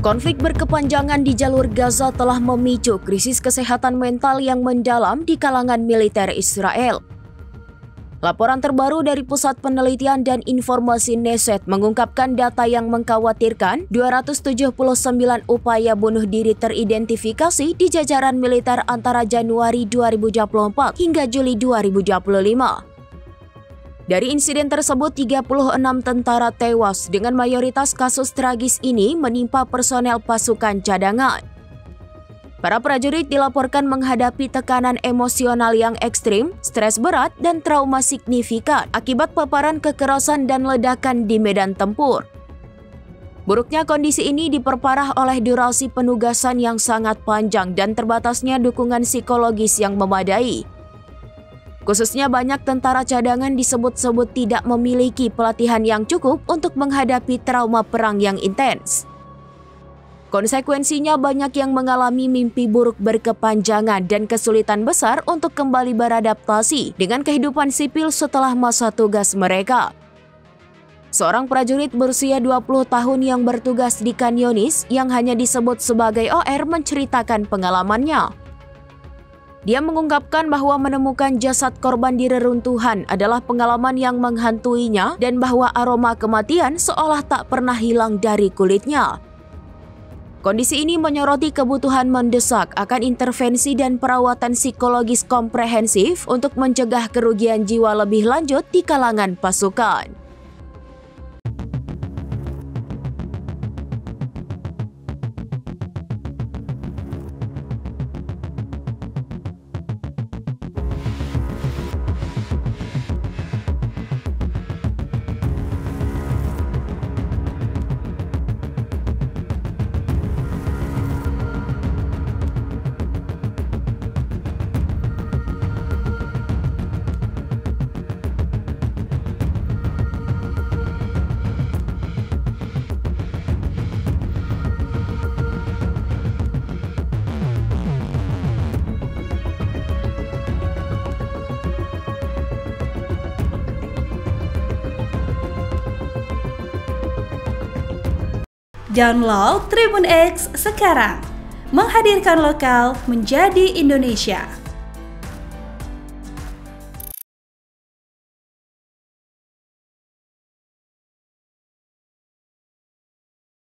Konflik berkepanjangan di jalur Gaza telah memicu krisis kesehatan mental yang mendalam di kalangan militer Israel. Laporan terbaru dari Pusat Penelitian dan Informasi Neset mengungkapkan data yang mengkhawatirkan 279 upaya bunuh diri teridentifikasi di jajaran militer antara Januari 2024 hingga Juli 2025. Dari insiden tersebut, 36 tentara tewas dengan mayoritas kasus tragis ini menimpa personel pasukan cadangan. Para prajurit dilaporkan menghadapi tekanan emosional yang ekstrim, stres berat, dan trauma signifikan akibat paparan kekerasan dan ledakan di medan tempur. Buruknya kondisi ini diperparah oleh durasi penugasan yang sangat panjang dan terbatasnya dukungan psikologis yang memadai. Khususnya banyak tentara cadangan disebut-sebut tidak memiliki pelatihan yang cukup untuk menghadapi trauma perang yang intens. Konsekuensinya banyak yang mengalami mimpi buruk berkepanjangan dan kesulitan besar untuk kembali beradaptasi dengan kehidupan sipil setelah masa tugas mereka. Seorang prajurit berusia 20 tahun yang bertugas di Khan Younis yang hanya disebut sebagai OR menceritakan pengalamannya. Dia mengungkapkan bahwa menemukan jasad korban di reruntuhan adalah pengalaman yang menghantuinya dan bahwa aroma kematian seolah tak pernah hilang dari kulitnya. Kondisi ini menyoroti kebutuhan mendesak akan intervensi dan perawatan psikologis komprehensif untuk mencegah kerugian jiwa lebih lanjut di kalangan pasukan. Download Tribun X sekarang, menghadirkan lokal menjadi Indonesia.